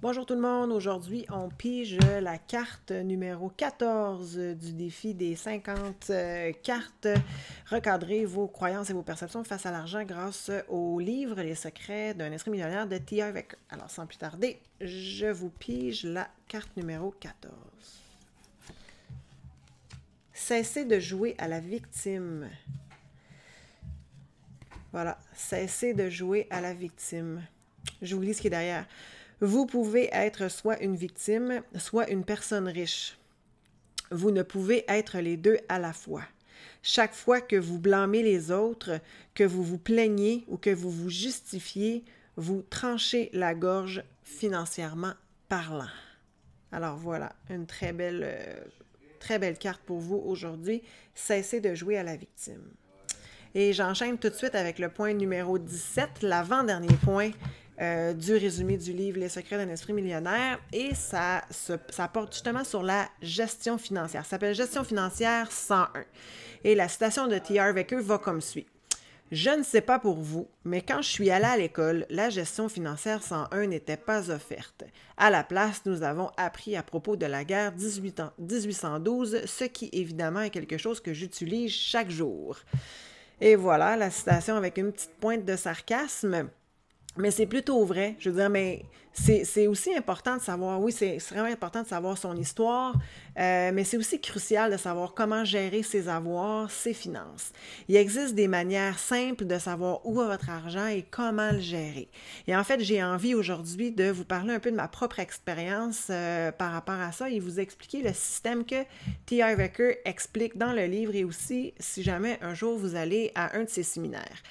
Bonjour tout le monde, aujourd'hui on pige la carte numéro 14 du défi des 50 cartes. Recadrer vos croyances et vos perceptions face à l'argent grâce au livre Les secrets d'un esprit millionnaire de T.R. Wecker. Alors sans plus tarder, je vous pige la carte numéro 14. Cessez de jouer à la victime. Voilà, cessez de jouer à la victime. Je vous lis ce qui est derrière. Vous pouvez être soit une victime, soit une personne riche. Vous ne pouvez être les deux à la fois. Chaque fois que vous blâmez les autres, que vous vous plaignez ou que vous vous justifiez, vous tranchez la gorge financièrement parlant. Alors voilà, une très belle carte pour vous aujourd'hui. Cessez de jouer à la victime. Et j'enchaîne tout de suite avec le point numéro 17, l'avant-dernier point du résumé du livre Les secrets d'un esprit millionnaire. Et ça porte justement sur la gestion financière. Ça s'appelle Gestion financière 101. Et la citation de T.R. Wecker va comme suit. « Je ne sais pas pour vous, mais quand je suis allée à l'école, la gestion financière 101 n'était pas offerte. À la place, nous avons appris à propos de la guerre 1812, ce qui évidemment est quelque chose que j'utilise chaque jour. » Et voilà, la citation avec une petite pointe de sarcasme. Mais c'est plutôt vrai. Je veux dire, mais c'est aussi important de savoir, oui, c'est vraiment important de savoir son histoire, mais c'est aussi crucial de savoir comment gérer ses avoirs, ses finances. Il existe des manières simples de savoir où va votre argent et comment le gérer. Et en fait, j'ai envie aujourd'hui de vous parler un peu de ma propre expérience par rapport à ça et vous expliquer le système que T.R. Wecker explique dans le livre et aussi si jamais un jour vous allez à un de ses séminaires.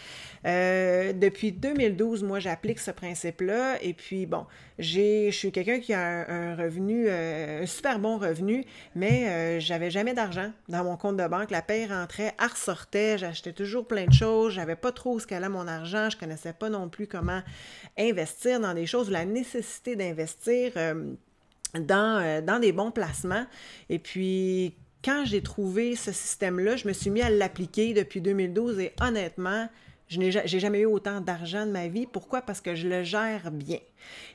Depuis 2012, moi, j'applique ce principe-là et puis, bon, je suis quelqu'un qui a un revenu, un super bon revenu, mais j'avais jamais d'argent dans mon compte de banque. La paie rentrait, elle ressortait, j'achetais toujours plein de choses, j'avais pas trop où se calait mon argent, je connaissais pas non plus comment investir dans des choses ou la nécessité d'investir dans des bons placements. Et puis, quand j'ai trouvé ce système-là, je me suis mis à l'appliquer depuis 2012 et honnêtement, j'ai jamais eu autant d'argent de ma vie. Pourquoi? Parce que je le gère bien.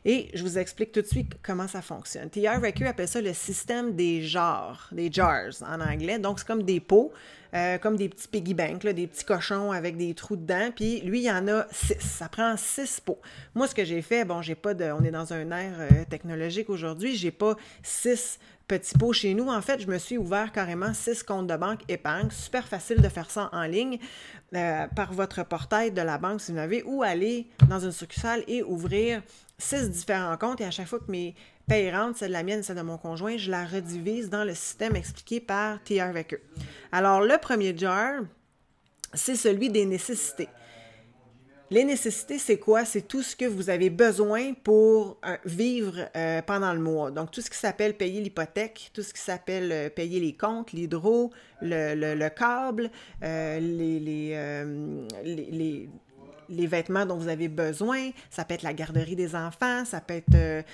Et je vous explique tout de suite comment ça fonctionne. T.R. Wecker appelle ça le système des jars en anglais. Donc, c'est comme des pots, comme des petits piggy banks, là, des petits cochons avec des trous dedans. Puis lui, il y en a 6. Ça prend 6 pots. Moi, ce que j'ai fait, bon, j'ai pas de... On est dans un ère technologique aujourd'hui. J'ai pas 6 petits pots chez nous. En fait, je me suis ouvert carrément 6 comptes de banque épargne. Super facile de faire ça en ligne par votre portail de la banque si vous avez, ou aller dans une succursale et ouvrir 6 différents comptes. Et à chaque fois que mes payes rentrent, celle de la mienne, celle de mon conjoint, je la redivise dans le système expliqué par T.R. Wecker. Alors, le premier jar, c'est celui des nécessités. Les nécessités, c'est quoi? C'est tout ce que vous avez besoin pour vivre pendant le mois. Donc, tout ce qui s'appelle payer l'hypothèque, tout ce qui s'appelle payer les comptes, l'hydro, le câble, les vêtements dont vous avez besoin. Ça peut être la garderie des enfants, ça peut être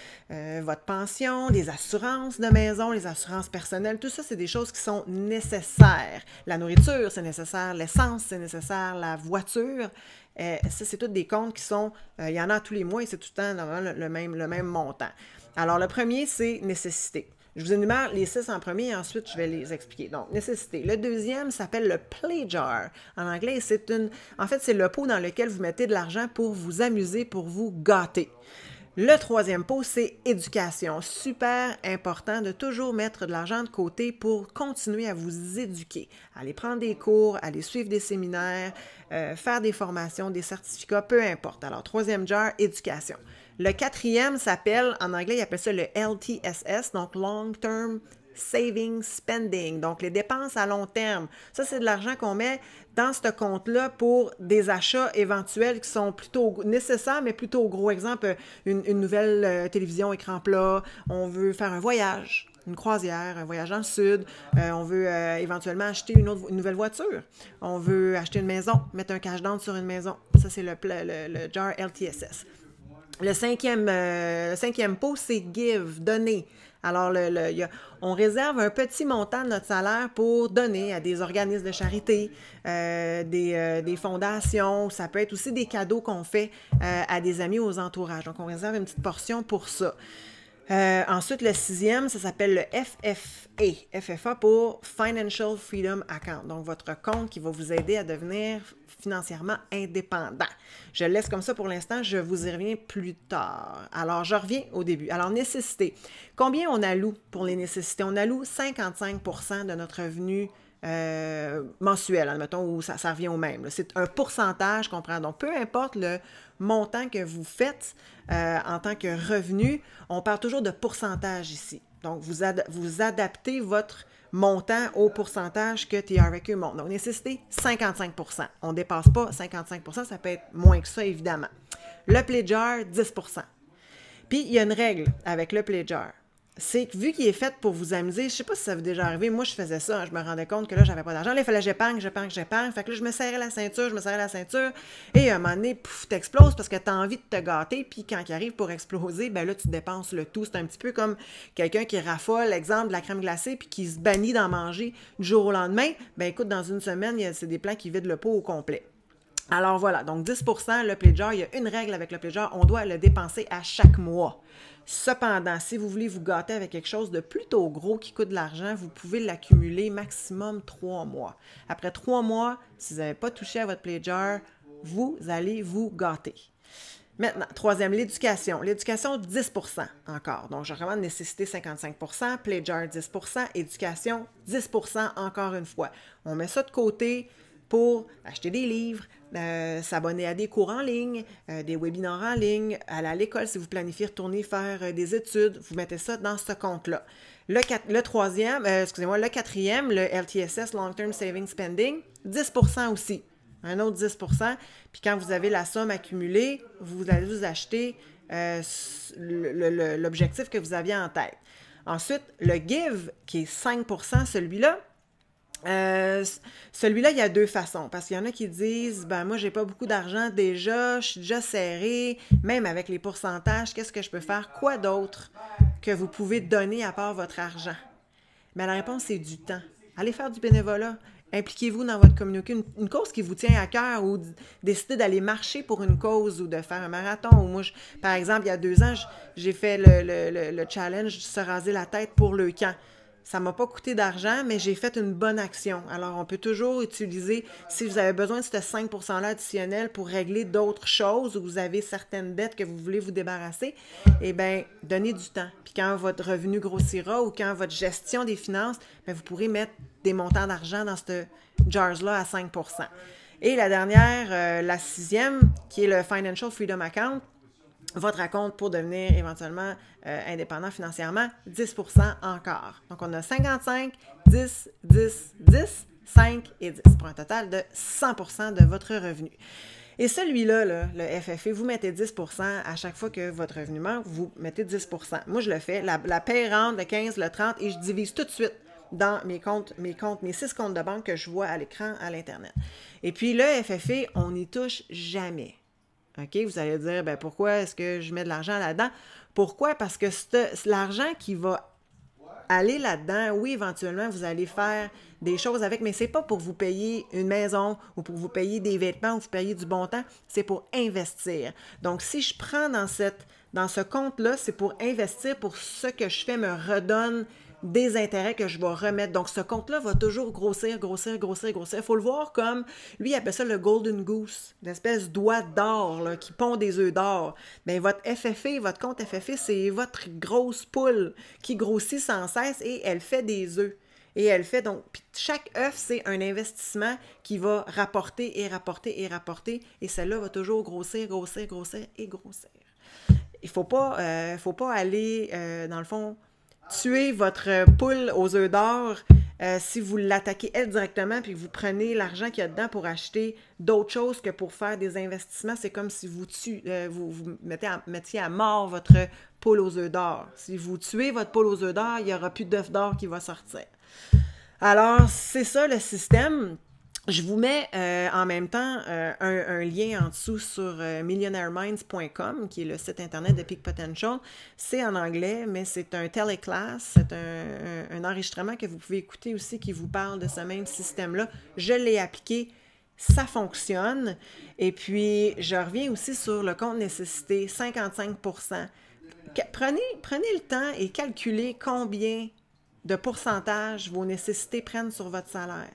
votre pension, les assurances de maison, les assurances personnelles. Tout ça, c'est des choses qui sont nécessaires. La nourriture, c'est nécessaire. L'essence, c'est nécessaire. La voiture, ça, c'est tous des comptes qui sont... il y en a tous les mois et c'est tout le temps le même montant. Alors, le premier, c'est nécessité. Je vous énumère les 6 en premier et ensuite, je vais les expliquer. Donc, nécessité. Le deuxième s'appelle le play jar. En anglais, c'est le pot dans lequel vous mettez de l'argent pour vous amuser, pour vous gâter. Le troisième pot, c'est éducation. Super important de toujours mettre de l'argent de côté pour continuer à vous éduquer. Aller prendre des cours, aller suivre des séminaires, faire des formations, des certificats, peu importe. Alors, troisième jar, éducation. Le quatrième s'appelle, en anglais, il appelle ça le LTSS, donc Long Term Saving Spending, donc les dépenses à long terme. Ça, c'est de l'argent qu'on met dans ce compte-là pour des achats éventuels qui sont plutôt nécessaires, mais plutôt gros. Exemple, une nouvelle télévision écran plat, on veut faire un voyage, une croisière, un voyage dans le sud, on veut éventuellement acheter une nouvelle voiture, on veut acheter une maison, mettre un cash down sur une maison. Ça, c'est le jar LTSS. Le cinquième pot, c'est give, donner. Alors, on réserve un petit montant de notre salaire pour donner à des organismes de charité, des fondations. Ça peut être aussi des cadeaux qu'on fait à des amis, aux entourages. Donc, on réserve une petite portion pour ça. Ensuite, le 6e, ça s'appelle le FFA. FFA pour Financial Freedom Account. Donc, votre compte qui va vous aider à devenir financièrement indépendant. Je le laisse comme ça pour l'instant. Je vous y reviens plus tard. Alors, je reviens au début. Alors, nécessité. Combien on alloue pour les nécessités? On alloue 55% de notre revenu mensuel, admettons, où ça revient au même. C'est un pourcentage qu'on prend. Donc, peu importe le montant que vous faites en tant que revenu, on parle toujours de pourcentage ici. Donc, vous adaptez votre montant au pourcentage que TRQ monte. Donc, nécessité 55%. On ne dépasse pas 55%, ça peut être moins que ça, évidemment. Le pledger, 10%. Puis, il y a une règle avec le pledger. C'est que vu qu'il est fait pour vous amuser, je ne sais pas si ça vous est déjà arrivé, moi je faisais ça, hein, je me rendais compte que là, j'avais pas d'argent. Là, il fallait que j'épargne. Fait que là, je me serrais la ceinture, et à un moment donné, pouf, t'exploses parce que tu as envie de te gâter, puis quand il arrive pour exploser, ben là, tu dépenses le tout. C'est un petit peu comme quelqu'un qui raffole, exemple, de la crème glacée, puis qui se bannit d'en manger du jour au lendemain. Ben écoute, dans une semaine, c'est des plans qui vident le pot au complet. Alors voilà, donc 10%, le pledger, il y a une règle avec le pledger, on doit le dépenser à chaque mois. Cependant, si vous voulez vous gâter avec quelque chose de plutôt gros qui coûte de l'argent, vous pouvez l'accumuler maximum 3 mois. Après 3 mois, si vous n'avez pas touché à votre pledger, vous allez vous gâter. Maintenant, troisième, l'éducation. L'éducation, 10% encore. Donc, je recommande nécessité 55%, pledger 10%, éducation 10% encore une fois. On met ça de côté pour acheter des livres, s'abonner à des cours en ligne, des webinaires en ligne, aller à l'école si vous planifiez retourner faire des études, vous mettez ça dans ce compte-là. Le quatrième, le LTSS, Long Term Saving Spending, 10% aussi. Un autre 10%. Puis quand vous avez la somme accumulée, vous allez vous acheter l'objectif que vous aviez en tête. Ensuite, le Give, qui est 5%, celui-là, celui-là, il y a deux façons, parce qu'il y en a qui disent, ben moi, j'ai pas beaucoup d'argent déjà, je suis déjà serré, même avec les pourcentages, qu'est-ce que je peux faire? Quoi d'autre que vous pouvez donner à part votre argent? Mais la réponse, c'est du temps. Allez faire du bénévolat. Impliquez-vous dans votre communauté. Une cause qui vous tient à cœur ou décidez d'aller marcher pour une cause ou de faire un marathon. Ou moi, par exemple, il y a 2 ans, j'ai fait le challenge se raser la tête pour le camp. Ça ne m'a pas coûté d'argent, mais j'ai fait une bonne action. Alors, on peut toujours utiliser, si vous avez besoin de ce 5%-là additionnel pour régler d'autres choses ou vous avez certaines dettes que vous voulez vous débarrasser, eh bien, donnez du temps. Puis quand votre revenu grossira ou quand votre gestion des finances, bien, vous pourrez mettre des montants d'argent dans ce jars-là à 5%. Et la dernière, la 6e, qui est le Financial Freedom Account, votre compte pour devenir éventuellement indépendant financièrement, 10% encore. Donc, on a 55, 10, 10, 10, 5 et 10 pour un total de 100% de votre revenu. Et celui-là, là, le FFA, vous mettez 10% à chaque fois que votre revenu manque, vous mettez 10%. Moi, je le fais. La paie rentre, le 15, le 30 et je divise tout de suite dans mes 6 comptes de banque que je vois à l'écran à l'Internet. Et puis, le FFA, on n'y touche jamais. OK? Vous allez dire, ben pourquoi est-ce que je mets de l'argent là-dedans? Pourquoi? Parce que c'est l'argent qui va aller là-dedans. Oui, éventuellement, vous allez faire des choses avec, mais c'est pas pour vous payer une maison ou pour vous payer des vêtements ou vous payer du bon temps, c'est pour investir. Donc, si je prends dans ce compte-là, c'est pour investir, pour ce que je fais me redonne des intérêts que je vais remettre. Donc, ce compte-là va toujours grossir. Il faut le voir comme, lui, il appelle ça le golden goose, une espèce d'oie d'or là, qui pond des œufs d'or. Bien, votre FFA, votre compte FFA, c'est votre grosse poule qui grossit sans cesse et elle fait des œufs. Et elle fait donc, puis chaque œuf, c'est un investissement qui va rapporter. Et celle-là va toujours grossir. Il ne faut pas aller, dans le fond, tuer votre poule aux œufs d'or si vous l'attaquez elle directement puis que vous prenez l'argent qu'il y a dedans pour acheter d'autres choses que pour faire des investissements. C'est comme si vous mettiez à mort votre poule aux œufs d'or. Si vous tuez votre poule aux œufs d'or, il n'y aura plus d'œufs d'or qui va sortir. Alors, c'est ça le système. Je vous mets en même temps un lien en dessous sur millionaireminds.com, qui est le site internet de Peak Potential. C'est en anglais, mais c'est un teleclass, c'est un enregistrement que vous pouvez écouter aussi qui vous parle de ce même système-là. Je l'ai appliqué, ça fonctionne. Et puis, je reviens aussi sur le compte nécessité, 55%. Prenez le temps et calculez combien de pourcentage vos nécessités prennent sur votre salaire.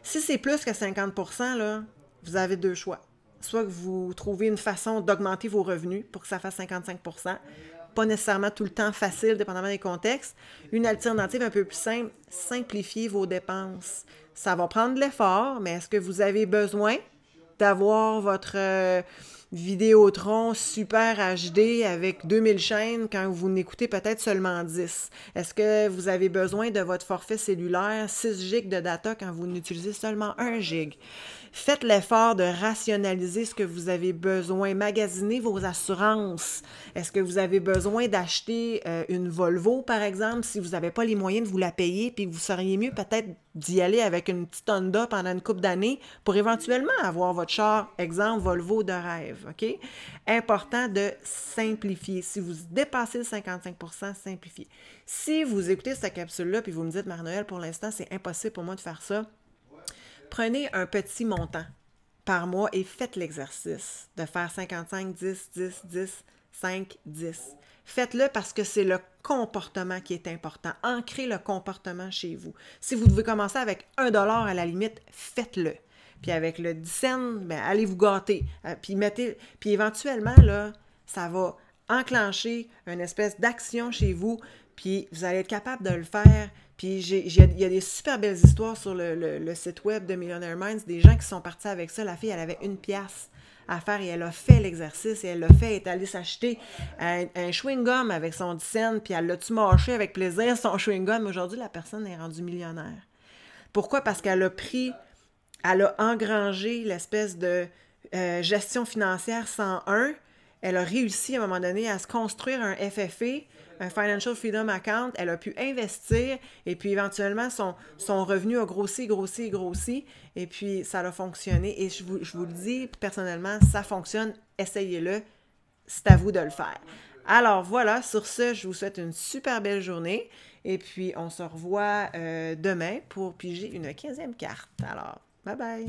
Si c'est plus que 50 %, là, vous avez deux choix. Soit que vous trouvez une façon d'augmenter vos revenus pour que ça fasse 55 %, pas nécessairement tout le temps facile, dépendamment des contextes. Une alternative un peu plus simple, simplifiez vos dépenses. Ça va prendre de l'effort, mais est-ce que vous avez besoin d'avoir votre Vidéotron Super HD avec 2000 chaînes quand vous n'écoutez peut-être seulement 10? Est-ce que vous avez besoin de votre forfait cellulaire 6 GB de data quand vous n'utilisez seulement 1 GB? Faites l'effort de rationaliser ce que vous avez besoin. Magasinez vos assurances. Est-ce que vous avez besoin d'acheter une Volvo, par exemple, si vous n'avez pas les moyens de vous la payer, puis vous seriez mieux peut-être d'y aller avec une petite Honda pendant une couple d'années pour éventuellement avoir votre char, exemple, Volvo de rêve, OK? Important de simplifier. Si vous dépassez le 55 %, simplifiez. Si vous écoutez cette capsule-là, puis vous me dites, Marie-Noëlle, pour l'instant, c'est impossible pour moi de faire ça, prenez un petit montant par mois et faites l'exercice de faire 55, 10, 10, 10, 5, 10. Faites-le parce que c'est le comportement qui est important. Ancrez le comportement chez vous. Si vous devez commencer avec $1 à la limite, faites-le. Puis avec le 10 cents, bien, allez vous gâter. Puis éventuellement, là, ça va enclencher une espèce d'action chez vous, puis vous allez être capable de le faire. Puis il y a des super belles histoires sur le site web de Millionaire Minds, des gens qui sont partis avec ça. La fille, elle avait 1 pièce à faire et elle a fait l'exercice et elle l'a fait, elle est allée s'acheter un chewing-gum avec son 10 cents, puis elle l'a-tu mâché avec plaisir, son chewing-gum. Aujourd'hui, la personne est rendue millionnaire. Pourquoi? Parce qu'elle a engrangé l'espèce de gestion financière 101. Elle a réussi à un moment donné à se construire un FFE, un Financial Freedom Account. Elle a pu investir et puis éventuellement, son revenu a grossi. Et puis, ça a fonctionné. Et je vous le dis, personnellement, ça fonctionne. Essayez-le. C'est à vous de le faire. Alors voilà, sur ce, je vous souhaite une super belle journée. Et puis, on se revoit demain pour piger une 15e carte. Alors, bye bye!